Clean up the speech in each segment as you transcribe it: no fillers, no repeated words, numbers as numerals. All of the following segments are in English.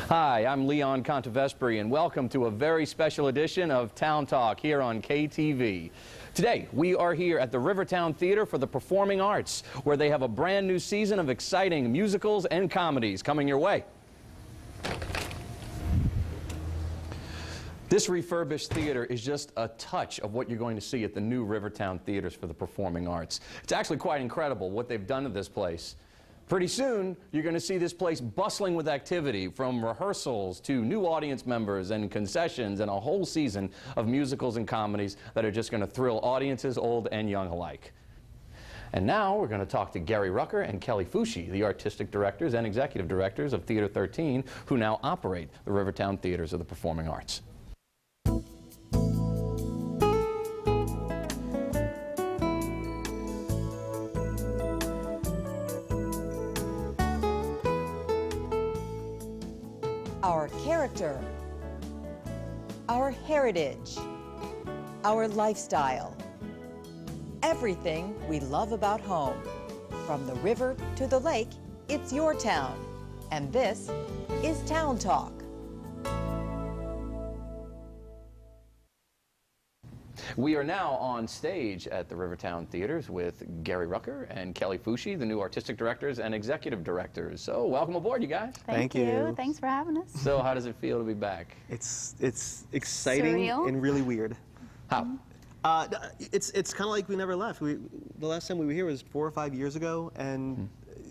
Hi, I'm Leon Contevespri, and welcome to a very special edition of Town Talk here on KTV. Today, we are here at the Rivertown Theater for the Performing Arts, where they have a brand new season of exciting musicals and comedies coming your way. This refurbished theater is just a touch of what you're going to see at the new Rivertown Theaters for the Performing Arts. It's actually quite incredible what they've done to this place. Pretty soon, you're going to see this place bustling with activity, from rehearsals to new audience members and concessions and a whole season of musicals and comedies that are just going to thrill audiences, old and young alike. And now we're going to talk to Gary Rucker and Kelly Fushi, the artistic directors and executive directors of Theater 13, who now operate the Rivertown Theaters of the Performing Arts. Our character, our heritage, our lifestyle, everything we love about home. From the river to the lake, it's your town. And this is Town Talk. We are now on stage at the Rivertown Theaters with Gary Rucker and Kelly Fushi, the new artistic directors and executive directors. So welcome aboard, you guys. Thank you. Thanks for having us. So how does it feel to be back? It's exciting Surreal. and really weird. How? It's kind of like we never left. The last time we were here was 4 or 5 years ago, and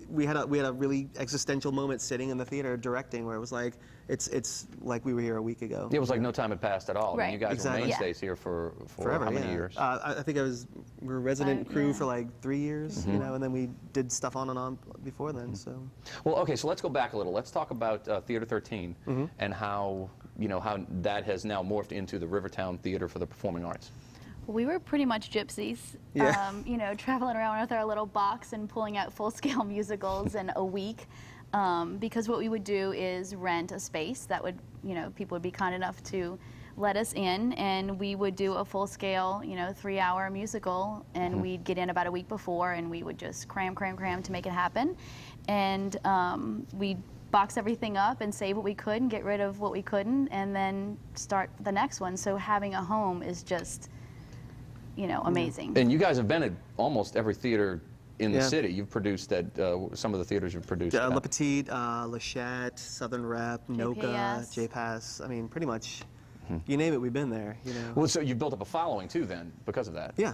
we had a really existential moment sitting in the theater directing, where it was like it's like we were here a week ago. It was like no time had passed at all. Right. I mean, you guys Exactly. were mainstays here for Forever, how many yeah. years? I think we were resident crew yeah. for like 3 years, you know, and then we did stuff on and on before then. So. Well, okay, so let's go back a little. Let's talk about Theater 13 and how how that has now morphed into the Rivertown Theater for the Performing Arts. We were pretty much gypsies, Yeah. Traveling around with our little box and pulling out full-scale musicals in a week. Because what we would do is rent a space that would, people would be kind enough to let us in, and we would do a full-scale, 3-hour musical, and we'd get in about a week before, and we would just cram to make it happen. And we'd box everything up and save what we could and get rid of what we couldn't, and then start the next one. So having a home is just, amazing. And you guys have been at almost every theater in the city. You've produced at some of the theaters you've produced at. La Petite, La Chat, Southern Rep, Noka, J-Pass. I mean, pretty much, you name it, we've been there. Well, so you've built up a following too, then, because of that. Yeah.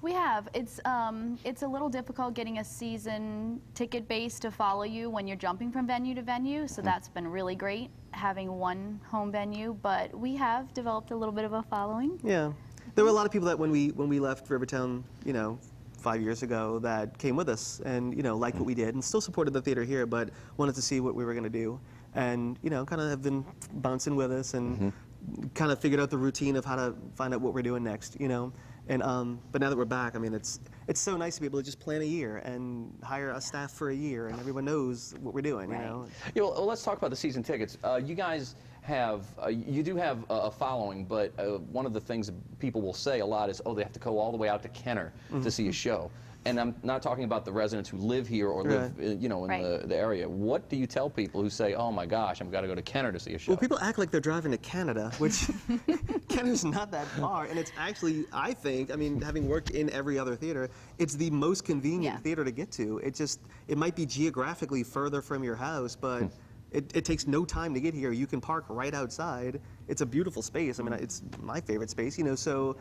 We have. It's a little difficult getting a season ticket base to follow you when you're jumping from venue to venue, so that's been really great, having one home venue, but we have developed a little bit of a following. Yeah. There were a lot of people that when we left Rivertown, 5 years ago, that came with us and, liked what we did and still supported the theater here, but wanted to see what we were going to do. And, kind of have been bouncing with us and kind of figured out the routine of how to find out what we're doing next, And, but now that we're back, I mean, it's so nice to be able to just plan a year and hire a staff for a year, and everyone knows what we're doing, Right. Yeah, well, let's talk about the season tickets. You guys have, you do have a following, but one of the things people will say a lot is, oh, they have to go all the way out to Kenner to see a show. And I'm not talking about the residents who live here or live, in the area. What do you tell people who say, oh my gosh, I've got to go to Kenner to see a show? Well, people act like they're driving to Canada, which Kenner's not that far, and it's actually, I think, I mean, having worked in every other theater, it's the most convenient theater to get to. It might be geographically further from your house, but it takes no time to get here. You can park right outside. It's a beautiful space. I mean, it's my favorite space, so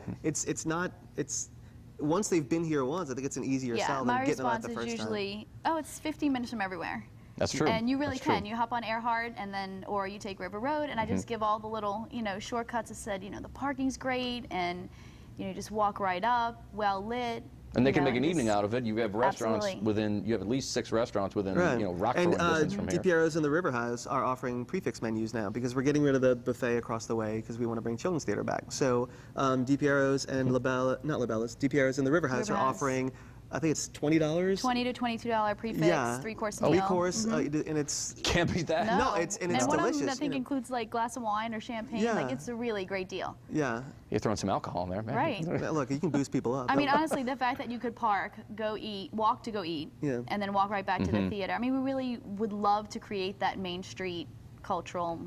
once they've been here once, I think it's an easier sell than getting on it the first time. My response is usually, oh, it's 15 minutes from everywhere. That's true. And you really That's can. true. You hop on Earhart, and then, or you take River Road, and I just give all the little, shortcuts that said, the parking's great, and, you just walk right up, well lit. And they can make an evening out of it. You have restaurants Absolutely. you have at least 6 restaurants within, rock and throwing distance from here. DiPiero's and the River House are offering prefix menus now because we're getting rid of the buffet across the way because we want to bring children's theater back. So DiPiero's and DiPiero's and the River House are offering, I think it's $20. $20 to $22 prefix, 3-course meal. 3-course, and it's Can't beat that. No, it's delicious. One of them, I think, includes like glass of wine or champagne. Yeah. Like, it's a really great deal. Yeah. You're throwing some alcohol in there, man. Right. Look, you can boost people up. I mean, honestly, the fact that you could park, go eat, walk to go eat, and then walk right back to the theater. I mean, we really would love to create that Main Street cultural,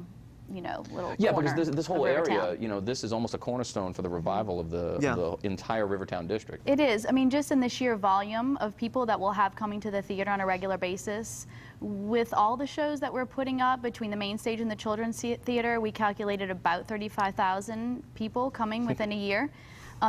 you know, little Yeah, corner because this whole of area, Rivertown. you know, this is almost a cornerstone for the revival of the entire Rivertown district. It is. I mean, just in the sheer volume of people that we'll have coming to the theater on a regular basis, with all the shows that we're putting up between the main stage and the children's theater, we calculated about 35,000 people coming within a year.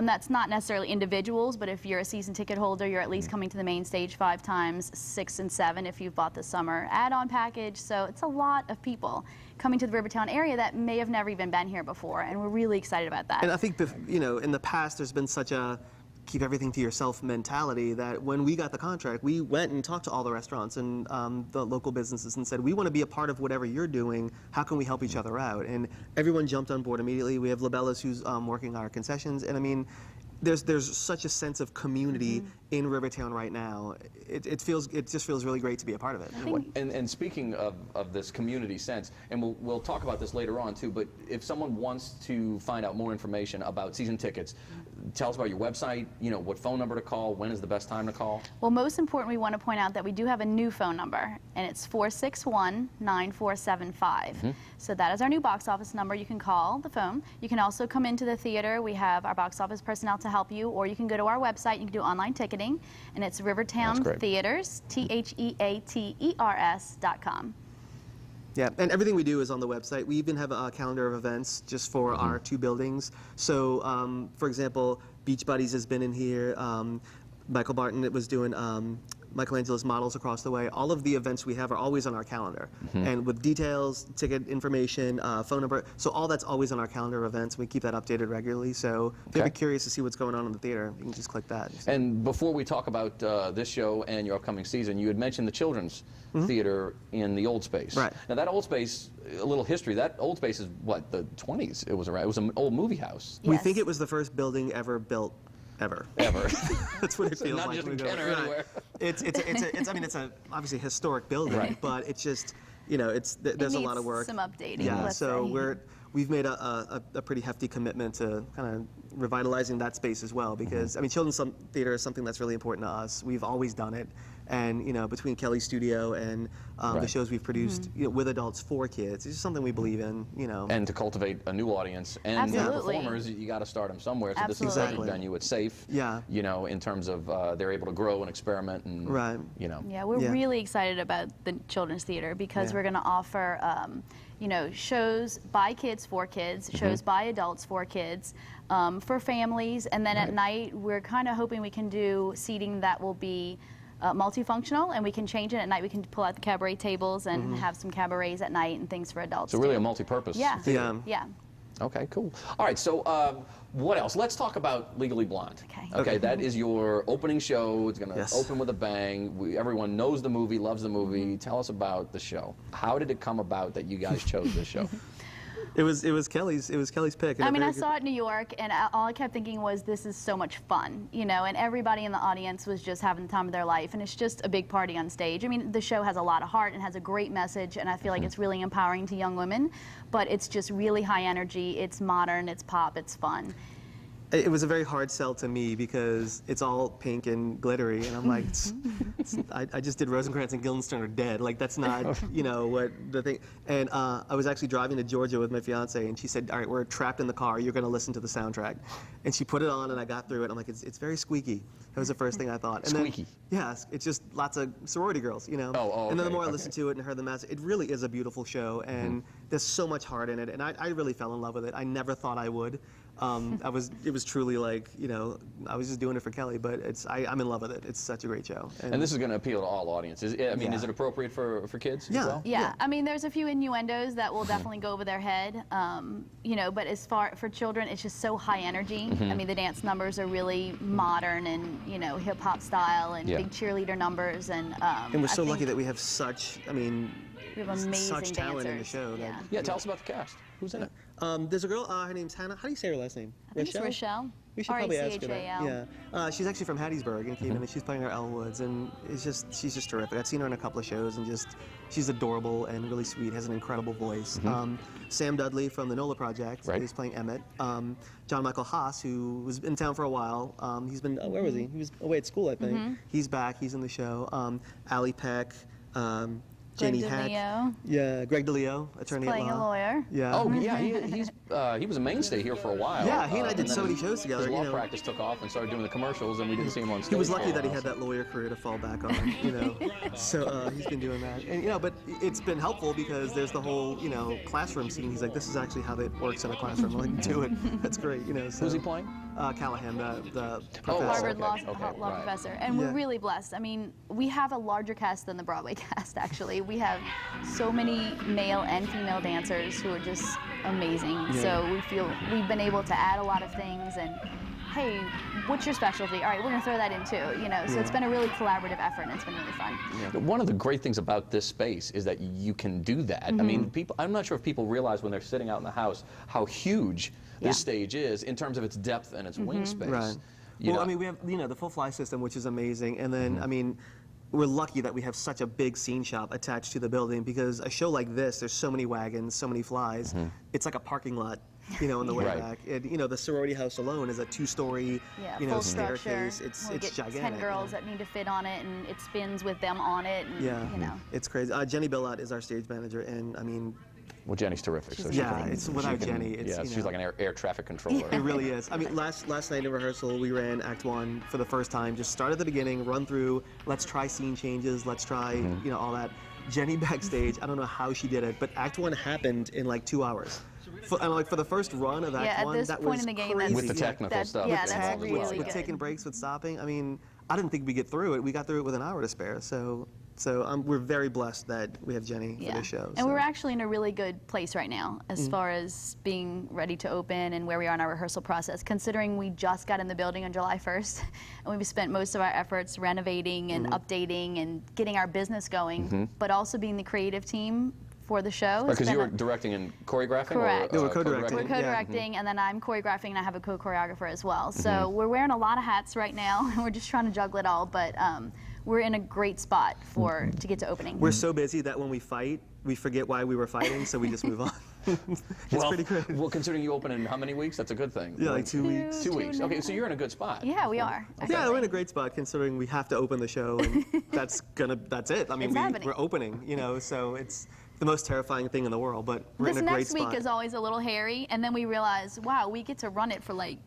That's not necessarily individuals, but if you're a season ticket holder, you're at least coming to the main stage 5 times, 6 and 7 if you've bought the summer add-on package. So it's a lot of people coming to the Rivertown area that may have never even been here before, and we're really excited about that. And I think, you know, in the past, there's been such a keep everything to yourself mentality that when we got the contract, we went and talked to all the restaurants and the local businesses and said, we want to be a part of whatever you're doing. How can we help each other out? And everyone jumped on board immediately. We have Labellas who's working our concessions. And I mean, there's such a sense of community in Rivertown right now. It just feels really great to be a part of it. And speaking of this community sense, and we'll talk about this later on too, but if someone wants to find out more information about season tickets, tell us about your website, you know, what phone number to call, when is the best time to call? Well, most important, we want to point out that we do have a new phone number, and it's 461-9475. So that is our new box office number. You can call the phone. You can also come into the theater. We have our box office personnel to help you, or you can go to our website. You can do online ticketing, and it's Rivertown Theaters, THEATERS.com. Yeah, and everything we do is on the website. We even have a calendar of events just for our 2 buildings. So, for example, Beach Buddies has been in here. Michael Barton was doing Michelangelo's Models across the way. All of the events we have are always on our calendar. And with details, ticket information, phone number. So all that's always on our calendar of events. We keep that updated regularly. So if you're curious to see what's going on in the theater, you can just click that. And before we talk about this show and your upcoming season, you had mentioned the children's theater in the old space. Right. Now that old space, a little history, that old space is what, the 20s it was around. It was an old movie house. We think it was the first building ever built. Ever. That's what it feels Not like. just when in we go. Kenner, anywhere. I mean, it's a obviously historic building, but it's just, you know, there's a lot of work. Some updating. Yeah, let's so say. we've made a pretty hefty commitment to kind of revitalizing that space as well, because I mean, children's theater is something that's really important to us. We've always done it, and you know, between Kelly's studio and the shows we've produced, you know, with adults for kids, it's just something we believe in. You know, and to cultivate a new audience and the performers, you got to start them somewhere. So this is a safe venue. It's safe. Yeah. You know, in terms of they're able to grow and experiment and you know. Yeah, we're really excited about the children's theater because we're going to offer you know, shows by kids for kids, shows by adults for kids, for families, and then at night we're kind of hoping we can do seating that will be multifunctional, and we can change it at night. We can pull out the cabaret tables and have some cabarets at night and things for adults. So really a multi-purpose theater. Yeah. Okay, cool. All right, so what else? Let's talk about Legally Blonde. Okay, that is your opening show. It's going to open with a bang. Everyone knows the movie, loves the movie. Tell us about the show. How did it come about that you guys chose this show? It was Kelly's pick. I mean, I saw it in New York, and all I kept thinking was, this is so much fun, you know, and everybody in the audience was just having the time of their life, and it's just a big party on stage. I mean, the show has a lot of heart and has a great message, and I feel like it's really empowering to young women, but it's just really high energy, it's modern, it's pop, it's fun. It was a very hard sell to me because it's all pink and glittery, and I'm like, I just did Rosencrantz and Guildenstern are dead. Like, that's not, you know, what the thing. And I was actually driving to Georgia with my fiance, and she said, all right, we're trapped in the car. You're going to listen to the soundtrack. And she put it on, and I got through it. I'm like, it's very squeaky. That was the first thing I thought. And Squeaky? Then, yeah, it's just lots of sorority girls, you know. And then the more I listened to it and heard the message, it really is a beautiful show, and there's so much heart in it. And I really fell in love with it. I never thought I would. It was truly like, you know, I was just doing it for Kelly, but I'm in love with it. It's such a great show. And this is going to appeal to all audiences. I mean, is it appropriate for kids as well? Yeah, I mean, there's a few innuendos that will definitely go over their head, you know, but as far for children, it's just so high energy. I mean, the dance numbers are really modern and, you know, hip hop style and big cheerleader numbers. And we're so lucky that we have such, I mean, we have amazing such talent dancers. in the show. Yeah, tell us about the cast. Who's in it? There's a girl, her name's Hannah. How do you say her last name? I think it's Rochelle. We should probably ask her R-A-C-H-A-L. that. Yeah. She's actually from Hattiesburg and came in, and she's playing her Elwoods, and she's just terrific. I've seen her in a couple of shows, and she's adorable and really sweet, has an incredible voice. Sam Dudley from the NOLA Project is playing Emmett. John Michael Haas, who was in town for a while, he's been, where was he? He was away at school, I think. He's back, he's in the show. Allie Peck, Janie Greg Hack. DeLeo. Yeah, Greg DeLeo, attorney Playing at a law. lawyer. Yeah. Oh, yeah, he was a mainstay here for a while. Yeah, he and I did so then many shows together. His you law know. practice took off and started doing the commercials, and we didn't see him on stage. He was for a lucky that he while, had so- that lawyer career to fall back on, you know. So he's been doing that, and you know, but it's been helpful because there's the whole, you know, classroom scene. He's like, this is actually how it works in a classroom. I'm like, do it. That's great, you know. So, Who's he playing? Callahan, the Oh, professor. Harvard law, okay, law right. professor, and Yeah. we're really blessed. I mean, we have a larger cast than the Broadway cast. Actually, we have so many male and female dancers who are just amazing. So we feel we've been able to add a lot of things. And hey, what's your specialty? All right, we're gonna throw that in too. You know, so it's been a really collaborative effort, and it's been really fun. One of the great things about this space is that you can do that. I mean, people. I'm not sure if people realize when they're sitting out in the house how huge this stage is in terms of its depth and its wing space. Right. You Well, know, I mean, we have, you know, the full fly system, which is amazing, and then I mean, we're lucky that we have such a big scene shop attached to the building because a show like this, there's so many wagons, so many flies. It's like a parking lot, you know, in the way Right. back. And, you know, the sorority house alone is a 2-story, Yeah, you know, full structure. staircase. It's We'll get gigantic. 10 girls that need to fit on it, and it spins with them on it. And, Yeah, you know. it's crazy. Jenny Billot is our stage manager, and I mean, well, Jenny's terrific. So Yeah, she can, it's without she can- Jenny, it's, yeah, you she's know. like an air traffic controller. it really is. I mean, last night in rehearsal, we ran Act 1 for the first time. Just start at the beginning, run through, let's try scene changes, let's try, you know, all that. Jenny backstage, I don't know how she did it, but Act 1 happened in like 2 hours. And like for the first run of Act Yeah, at 1, this that point was in the game, crazy. With the technical That- stuff. yeah, it's that's all really well. good. With taking breaks, with stopping. I mean, I didn't think we'd get through it. We got through it with an hour to spare. So we're very blessed that we have Jenny for this show. And so. we're actually in a really good place right now as far as being ready to open and where we are in our rehearsal process, considering we just got in the building on July 1st and we've spent most of our efforts renovating and updating and getting our business going, but also being the creative team for the show. has Because been you were a- directing and choreographing? Correct. Or, Yeah, we're co-directing. We're Yeah. co-directing, and then I'm choreographing, and I have a co-choreographer as well. So we're wearing a lot of hats right now, and we're just trying to juggle it all, but we're in a great spot to get to opening. We're so busy that when we fight, we forget why we were fighting, so we just move on. It's pretty great. Well, considering you open in how many weeks? That's a good thing. Yeah, like 2 weeks. 2 weeks. and a Okay, so you're in a good spot. Yeah, we are. Yeah, we're in a great spot considering we have to open the show, and that's it. I mean, It's happening. we're opening, you know, so it's the most terrifying thing in the world, but we're This in a great next spot. week is always a little hairy, and then we realize, wow, we get to run it for like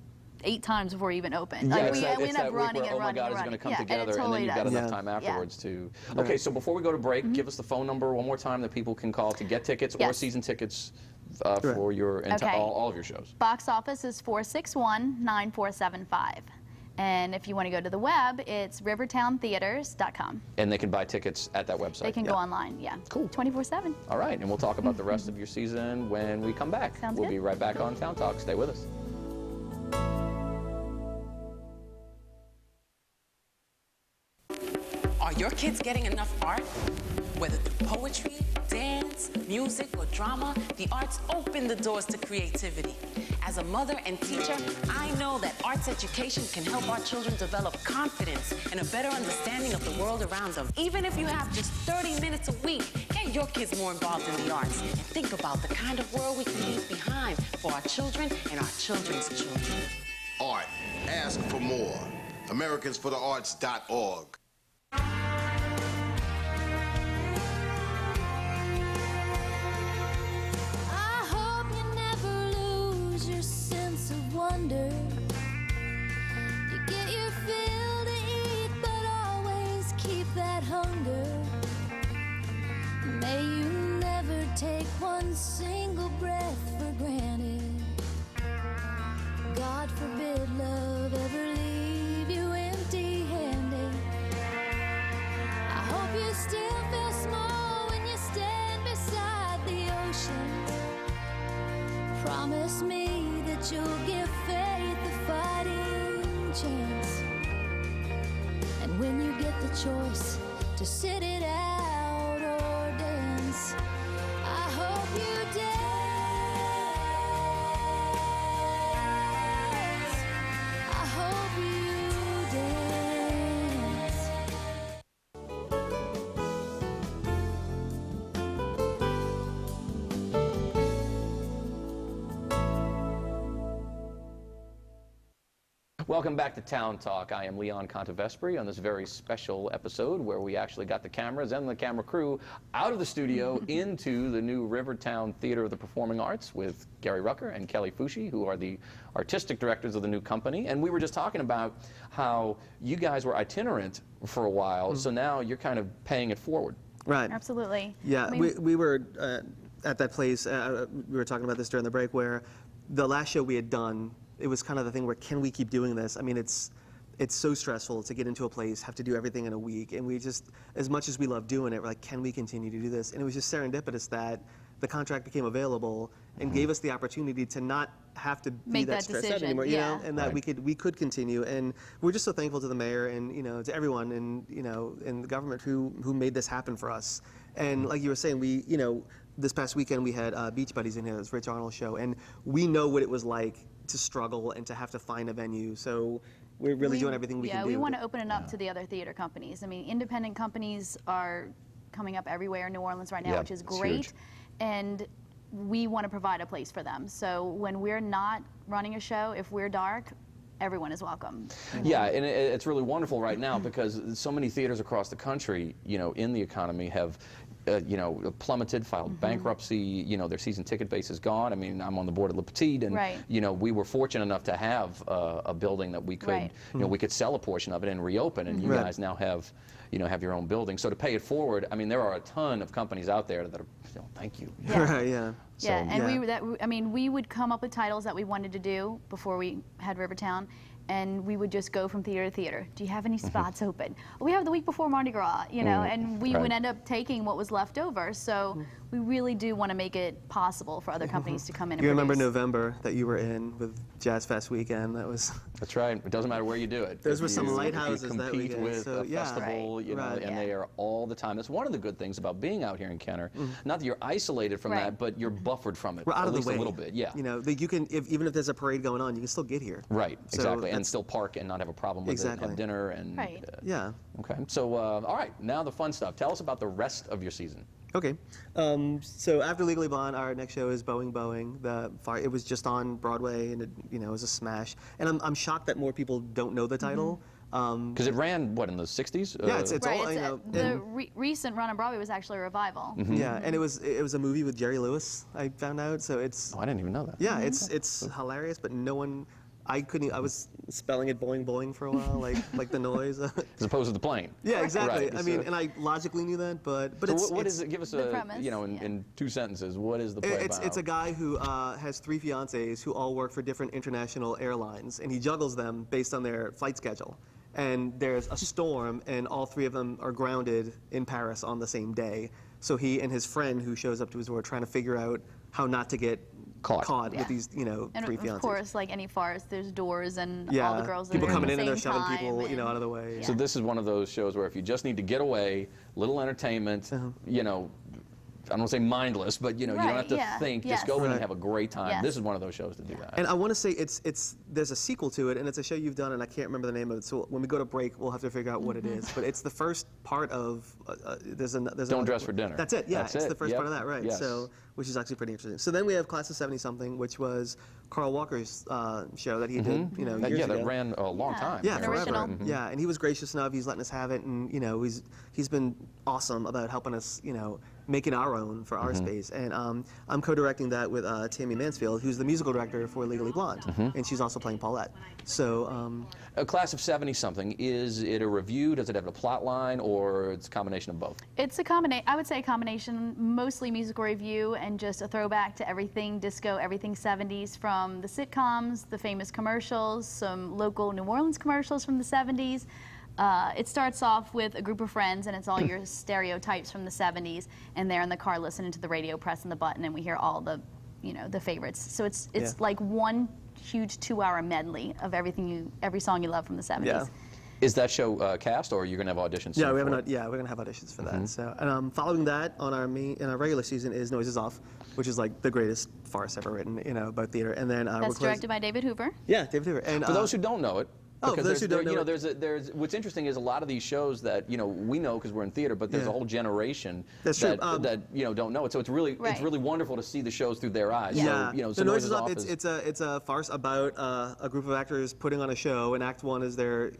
8 times before we even open. Yeah, Like, it's we that end up week running where, and oh my running God, and it's going running. to come Yeah, together, and, it and then totally you've got does. enough time Yeah. afterwards to... Okay, so before we go to break, give us the phone number one more time that people can call to get tickets or Yes. season tickets for your Okay. all of your shows. Box office is 461-9475. And if you want to go to the web, it's rivertowntheaters.com. And they can buy tickets at that website. They can go online, yeah. Cool. 24/7. All right, and we'll talk about the rest of your season when we come back. Sounds We'll good. be right back on Town Talk. Stay with us. Are your kids getting enough art? Whether through poetry, dance, music, or drama, the arts open the doors to creativity. As a mother and teacher, I know that arts education can help our children develop confidence and a better understanding of the world around them. Even if you have just 30 minutes a week, get your kids more involved in the arts and think about the kind of world we can leave behind for our children and our children's children. Art. Ask for more. AmericansForTheArts.org. I hope you never lose your sense of wonder. You get your fill to eat, but always keep that hunger. May you never take one single breath for granted. God forbid love ever leave you empty-handed. I hope you still feel small when you stand beside the ocean. Promise me that you'll give faith a fighting chance. And when you get the choice to sit it out or dance, I hope you dance. I hope you dance. Welcome back to Town Talk. I am Leon Contevespri on this very special episode where we actually got the cameras and the camera crew out of the studio into the new Rivertown Theater of the Performing Arts with Gary Rucker and Kelly Fushi, who are the artistic directors of the new company. And we were just talking about how you guys were itinerant for a while, so now you're kind of paying it forward. Right. Absolutely. Yeah, I mean, we were at that place, we were talking about this during the break, where the last show we had done, it was kind of the thing where, can we keep doing this? I mean, it's so stressful to get into a place, have to do everything in a week, and we just, as much as we love doing it, we're like, can we continue to do this? And it was just serendipitous that the contract became available and gave us the opportunity to not have to be Make that that stressed out decision, anymore, you know, and that Right. we could continue. And we're just so thankful to the mayor and, you know, to everyone and, you know, in the government who made this happen for us. And like you were saying, we, you know, this past weekend we had Beach Buddies in here, this Rich Arnold show, and we know what it was like to struggle and to have to find a venue. So we're really doing everything we can do. Yeah, we want to open it up to the other theater companies. I mean, independent companies are coming up everywhere in New Orleans right now, Yeah, which is it's great. huge. And we want to provide a place for them. So when we're not running a show, if we're dark, everyone is welcome. Yeah, and it's really wonderful right now because so many theaters across the country, you know, in the economy have, you know, plummeted, filed bankruptcy. You know, their season ticket base is gone. I mean, I'm on the board of Le Petit, and Right. you know, we were fortunate enough to have a building that we could, Right. you know, we could sell a portion of it and reopen. And you Right. guys now have, you know, have your own building. So to pay it forward, I mean, there are a ton of companies out there that are, you know, thank you. Yeah. Right, yeah. So, Yeah, and yeah. I mean, we would come up with titles that we wanted to do before we had Rivertown, and we would just go from theater to theater. Do you have any spots open? We have the week before Mardi Gras, you know, and we right. would end up taking what was left over. So we really do want to make it possible for other companies to come in and You remember produce. November that you were in with Jazz Fest weekend? That was That's right. It doesn't matter where you do it. Those If were some you- lighthouses if you that compete weekend, with so, a yeah. festival, Right. you know, Right. and Yeah. they are all the time. That's one of the good things about being out here in Kenner. Not that you're isolated from Right. that, but you're buffered from it. we're out at of the least way a little bit. Yeah. You know, that you can, even if there's a parade going on, you can still get here. Right. So Exactly. And that's- still park and not have a problem with it. And Exactly. have dinner and. Right. Yeah. Okay. So all right. Now the fun stuff. Tell us about the rest of your season. Okay. So after Legally Blonde, our next show is Boeing Boeing. It was just on Broadway, and it, you know, it was a smash. And I'm shocked that more people don't know the title. Because it ran what in the '60s? Yeah, it's Right, all, it's, you know. the recent run on Broadway was actually a revival. Yeah, and it was a movie with Jerry Lewis. I found out, so it's Oh, I didn't even know that. yeah, it's hilarious, but no one. I couldn't. I was spelling it Boeing Boeing for a while, like the noise. As opposed to the plane. Yeah, exactly. Right, I mean, so- and I logically knew that, but So it's what is it? Give us The a premise, you know yeah. in 2 sentences. What is the play about? It's a guy who has 3 fiancées who all work for different international airlines, and he juggles them based on their flight schedule. And there's a storm, and all 3 of them are grounded in Paris on the same day. So he and his friend, who shows up to his door, trying to figure out how not to get Caught. Yeah. with these, you know, And 3 of fiancés. course, like any farce, there's doors and Yeah, all the girls that people are coming at in the and they're same shoving time people, you know, and- out of the way. So this is one of those shows where if you just need to get away, little entertainment, you know, I don't want to say mindless, but you know, you don't Right, have to yeah, think. yes. Just go in and Right. have a great time. Yes. This is one of those shows to do that. And I want to say there's a sequel to it, and it's a show you've done, and I can't remember the name of it. So when we go to break, we'll have to figure out what it is. But it's the first part of there's Don't Dress for Dinner. That's it. Yeah, That's it's it. the first Yep. part of that, right? Yes. So which is actually pretty interesting. So then we have Class of 70 something, which was Carl Walker's show that he did, you know, years yeah, ago. that ran a long Yeah. time. Yeah, An forever. original. Yeah, and he was gracious enough. He's letting us have it, and you know, he's been awesome about helping us, you know, make it our own for our space. And I'm co-directing that with Tammy Mansfield, who's the musical director for Legally Blonde, and she's also playing Paulette. So A Class of 70 something. Is it a review? Does it have a plot line, or it's a combination of both? It's a combination. I would say a combination, mostly musical review and just a throwback to everything disco, everything 70s, from the sitcoms, the famous commercials, some local New Orleans commercials from the 70s. It starts off with a group of friends, and it's all your stereotypes from the 70s, and they're in the car listening to the radio, pressing the button, and we hear all the, you know, the favorites. So it's Yeah. like one huge 2-hour medley of every song you love from the 70s. yeah. Is that show cast, or are you going to have auditions? Yeah, soon we for haven't. it? Yeah, we're gonna have auditions for that. So, and following that on our regular season is Noises Off, which is like the greatest farce ever written, you know, about theater. And then we're That's closing. directed by David Hoover. Yeah, David Hoover. And For those who don't know it, Oh, for Because those who don't know, you know, there's what's interesting is a lot of these shows that, you know, we know because we're in theater, but there's a whole generation That's true. that you know, don't know it. So it's really wonderful to see the shows through their eyes. Yeah, So, you know, The Noise is Off. It's a farce about a group of actors putting on a show, and Act 1 is their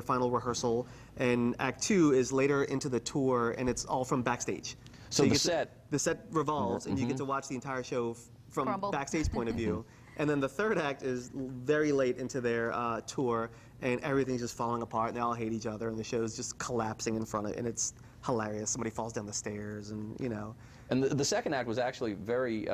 final rehearsal, and Act 2 is later into the tour, and it's all from backstage. So you the get to- set- the set revolves, and you get to watch the entire show from Crumble. backstage point of view. And then the third act is very late into their tour, and everything's just falling apart, and they all hate each other, and the show's just collapsing in front of it, and it's hilarious. Somebody falls down the stairs, and you know. And the second act was actually very,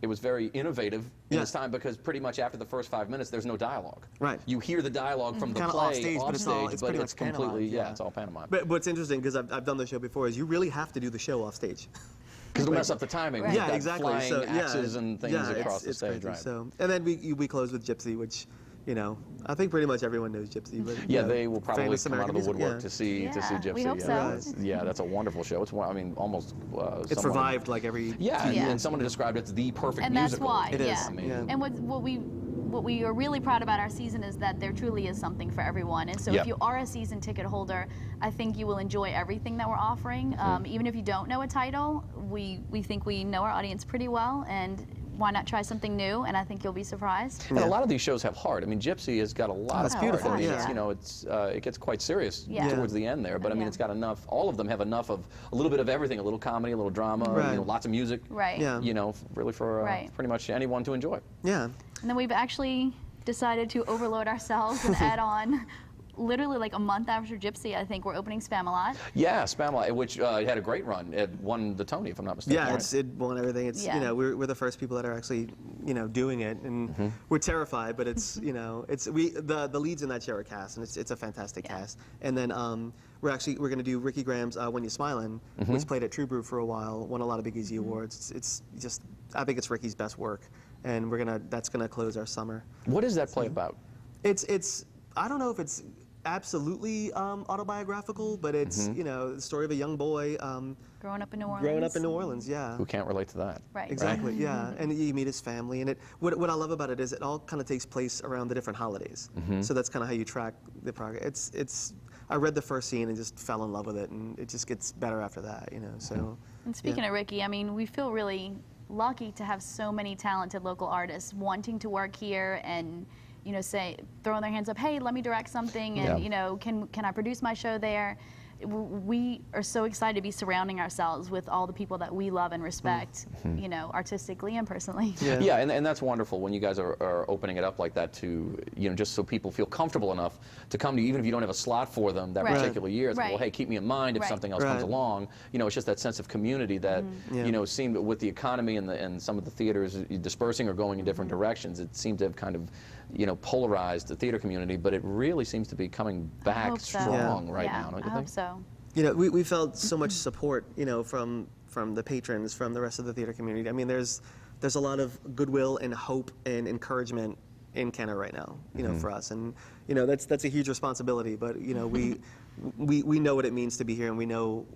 it was very innovative in its time because pretty much after the first 5 minutes, there's no dialogue. Right. You hear the dialogue from the Kinda play offstage, but it's all- it's pretty much completely, pantomime, it's all pantomime. But what's interesting, because I've done the show before, is you really have to do the show off stage. Because it'll mess up the timing. Right. You've Yeah, got exactly. Flying So axes and things across the it's stage, crazy. right? So, and then we close with Gypsy, which, you know, I think pretty much everyone knows Gypsy. But, Yeah, you know, they will probably famous come out of American the music, woodwork to see Yeah, Gypsy. we hope so. That's- yeah, that's a wonderful show. It's one, I mean, almost. It's someone- revived like every. Yeah, Yeah. and someone described it as the perfect And that's musical. why, It is, yeah. I mean, yeah. And what we are really proud about our season is that there truly is something for everyone. And so Yep. if you are a season ticket holder, I think you will enjoy everything that we're offering. Even if you don't know a title, we think we know our audience pretty well, and why not try something new? And I think you'll be surprised. And a lot of these shows have heart. I mean, Gypsy has got a lot That's of beautiful, heart. I mean, yeah. it's, you know, it gets quite serious Yeah. towards the end there. But I mean, Yeah. it's got enough. All of them have enough of a little bit of everything. A little comedy, a little drama. Right. You know, lots of music. Right. Yeah. You know, really for Right. pretty much anyone to enjoy. Yeah. And then we've actually decided to overload ourselves and add on literally like a month after Gypsy, I think we're opening Spamalot. Yeah, Spamalot, which had a great run. It won the Tony, if I'm not mistaken. Yeah, right? it won everything. It's Yeah. you know we're the first people that are actually doing it, and we're terrified. But it's the leads in that show are cast, and it's a fantastic cast. And then we're going to do Ricky Graham's When You Smilin', which played at True Brew for a while, won a lot of Big Easy awards. It's just I think it's Ricky's best work, and that's gonna close our summer. What is that play about? It's I don't know if it's absolutely autobiographical, but it's the story of a young boy Growing up in New Orleans. growing up in New Orleans. Yeah. Who can't relate to that? Right. Exactly, yeah. And you meet his family, and what I love about it is it all kind of takes place around the different holidays. So that's kind of how you track the progress. I read the first scene and just fell in love with it, and it just gets better after that, So. And speaking of Ricky, I mean, we feel really lucky to have so many talented local artists wanting to work here and, say, throwing their hands up, hey, let me direct something, and, Yeah. can I produce my show there? We are so excited to be surrounding ourselves with all the people that we love and respect, artistically and personally. Yeah, and that's wonderful when you guys are opening it up like that to, just so people feel comfortable enough to come to you, even if you don't have a slot for them that Right. particular year. It's like, well, Right. hey, keep me in mind if Right. something else comes Right. along. It's just that sense of community that, Yeah. seemed with the economy and some of the theaters dispersing or going in different directions, it seemed to have kind of, polarized the theater community, but it really seems to be coming back hope so. strong right Yeah, now, don't I you hope think? so. We felt so much support, from the patrons, from the rest of the theater community. I mean, there's a lot of goodwill and hope and encouragement in Kenner right now, for us, and that's a huge responsibility. But we know what it means to be here, and we know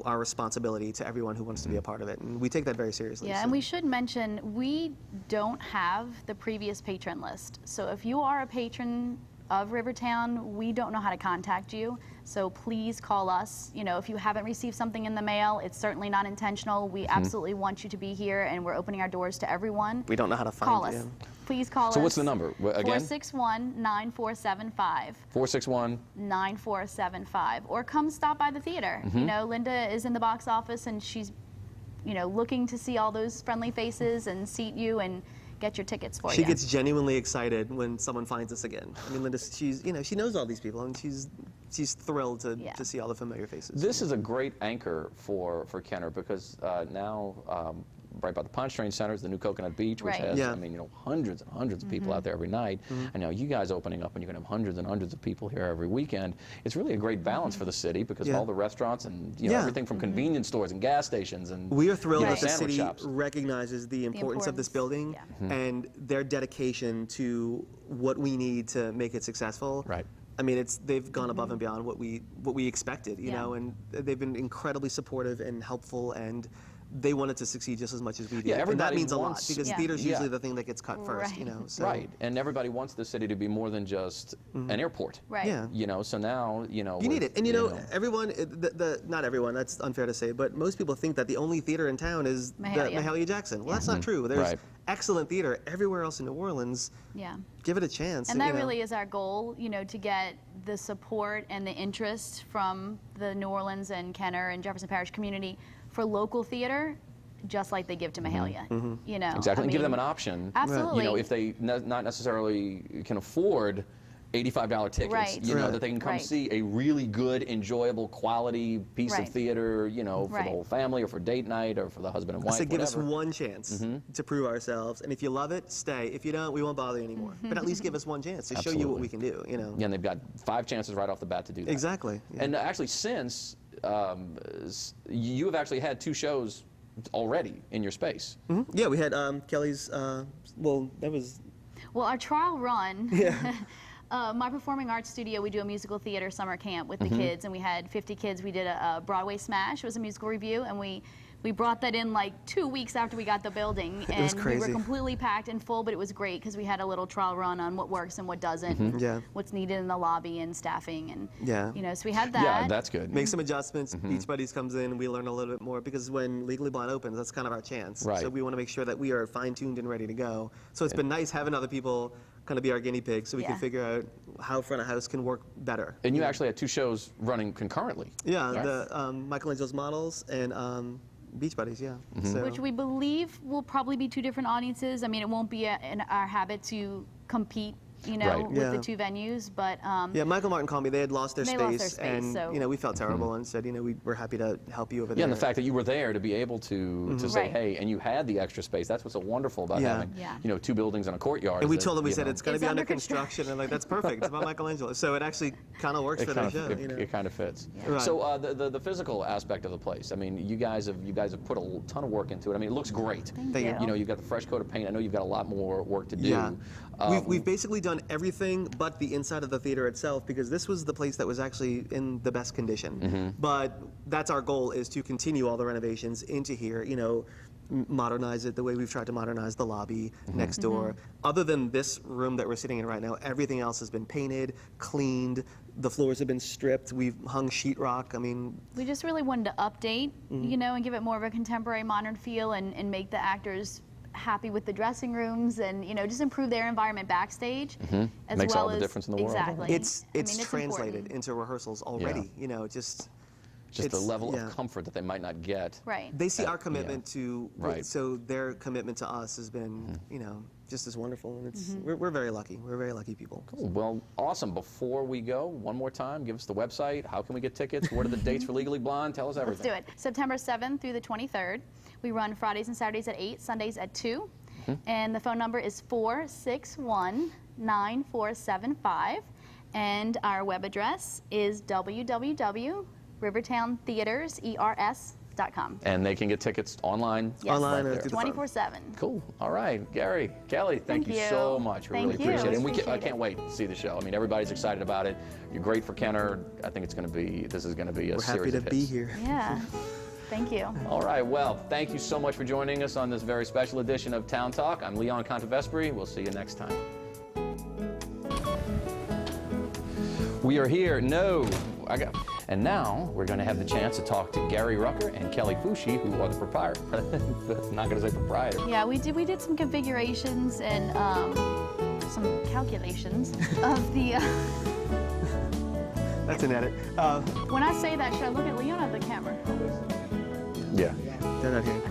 our responsibility to everyone who wants to be a part of it, and we take that very seriously. Yeah, so. and we should mention, we don't have the previous patron list. So if you are a patron of Rivertown, we don't know how to contact you. So please call us. If you haven't received something in the mail, it's certainly not intentional. We absolutely want you to be here, and we're opening our doors to everyone. We don't know how to find Call us. you. Please call us. So what's the number? Again? 461-9475. 461. 9475, or come stop by the theater. Linda is in the box office, and she's looking to see all those friendly faces and seat you and get your tickets for you. She gets genuinely excited when someone finds us again. I mean, Linda, she knows all these people, and she's thrilled to see all the familiar faces. This is a great anchor for Kenner because now right by the Pontchartrain Center is the new Coconut Beach, which Right. has, Yeah. hundreds and hundreds of people out there every night. And now you guys opening up, and you're going to have hundreds and hundreds of people here every weekend. It's really a great balance for the city because Yeah. all the restaurants and Yeah. everything from convenience stores and gas stations and We are thrilled that the sandwich city shops. recognizes the importance of this building yeah. and their dedication to what we need to make it successful. Right. I mean, they've gone above and beyond what we expected, Yeah. and they've been incredibly supportive and helpful, and they want it to succeed just as much as we do. Yeah, and that everybody means a lot wants- because Yeah. theater's Yeah. usually the thing that gets cut first, you Right. know. So, Right, and everybody wants the city to be more than just an airport. Right. Yeah. You know, so now, you know. You need with, it. And you know, everyone, not everyone, that's unfair to say, but most people think that the only theater in town is the Mahalia. Mahalia Jackson. Well, that's not true. There's Right. excellent theater everywhere else in New Orleans. Yeah. Give it a chance. And you that know. really is our goal, you know, to get the support and the interest from the New Orleans and Kenner and Jefferson Parish community for local theater, just like they give to Mahalia. You know, Exactly, I and give them mean, an option. Absolutely. You know, if they not necessarily can afford $85 tickets, Right. you know, Right. that they can come Right. see a really good, enjoyable, quality piece Right. of theater, you know, for Right. the whole family or for date night or for the husband and wife, So give us whatever. one chance to prove ourselves, and if you love it, stay. If you don't, we won't bother you anymore. But at least give us one chance to show you what we can do. You know. Yeah, and they've got 5 chances right off the bat to do that. Exactly. Yeah. And actually, since you have actually had 2 shows already in your space. Yeah, we had Kelly's. Well, that was. Well, our trial run, my performing arts studio, we do a musical theater summer camp with the kids, and we had 50 kids. We did a Broadway Smash. It was a musical review, and we brought that in like 2 weeks after we got the building. And was we crazy. were completely packed and full, but it was great because we had a little trial run on what works and what doesn't, and Yeah. what's needed in the lobby and staffing. And, Yeah. you know, so we had that. Yeah, that's good. Make some adjustments. Beach Buddies comes in. We learn a little bit more because when Legally Blonde opens, that's kind of our chance. Right. So we want to make sure that we are fine-tuned and ready to go. So it's been nice having other people kind of be our guinea pigs so we can Yeah. figure out how front of house can work better. And you actually had 2 shows running concurrently. Yeah, Right. the Michelangelo's Models and Beach Buddies. Yeah. So, Which we believe will probably be 2 different audiences. I mean, it won't be in our habit to compete, you know, Right. with Yeah. the 2 venues, but yeah, Michael Martin called me. They had lost their They space, lost their space, and so- you know we felt terrible and said, you know, we're happy to help you over there. Yeah, and the fact that you were there to be able to say, Right. hey, and you had the extra space. That's what's so wonderful about Yeah. having, Yeah. you know, 2 buildings and a courtyard. And we that, told them, we you said know, it's going to It's be under under construction, and like that's perfect. It's about Michelangelo, so it actually kind of works for their show. You know? It kind of fits. Right. So the physical aspect of the place. I mean, you guys have put a ton of work into it. I mean, it looks great. Thank Thank you. you. You know, you've got the fresh coat of paint. I know you've got a lot more work to do. Yeah. We've basically done everything but the inside of the theater itself because this was the place that was actually in the best condition. But that's our goal, is to continue all the renovations into here, you know, modernize it the way we've tried to modernize the lobby next door. Other than this room that we're sitting in right now, everything else has been painted, cleaned, the floors have been stripped, we've hung sheetrock. I mean, we just really wanted to update, you know, and give it more of a contemporary, modern feel, and make the actors happy with the dressing rooms, and you know, just improve their environment backstage. As Makes well all the as, difference in the world. Exactly. it's I mean, it's translated important. into rehearsals already, you know, just the it's- level yeah. of comfort that they might not get. Right. They see our commitment to, Right. so their commitment to us has been, you know, just as wonderful, and it's we're very lucky. We're very lucky people. Cool. Well, awesome. Before we go, one more time, give us the website. How can we get tickets? What are the dates for Legally Blonde? Tell us Let's everything. do it. September 7th through the 23rd. We run Fridays and Saturdays at 8, Sundays at 2. And the phone number is 461-9475. And our web address is www.rivertowntheaters.com. And they can get tickets online. Yes. Online Right or there. through the phone. 24/7. Cool. All right, Gary, Kelly, thank you you. so much. We Thank really you. appreciate it. And I Appreciate can't it. wait to see the show. I mean, everybody's excited about it. You're great for Kenner. I think this is going to be a We're happy series to of be hits. here. Yeah. Thank you. All right, well, thank you so much for joining us on this very special edition of Town Talk. I'm Leon Contevesperi. We'll see you next time. We are here. And now we're going to have the chance to talk to Gary Rucker and Kelly Fushi, who are the proprietor. Not going to say proprietor. Yeah, we did some configurations and some calculations of the. That's an edit. When I say that, should I look at Leon or the camera? Yeah. They're not here.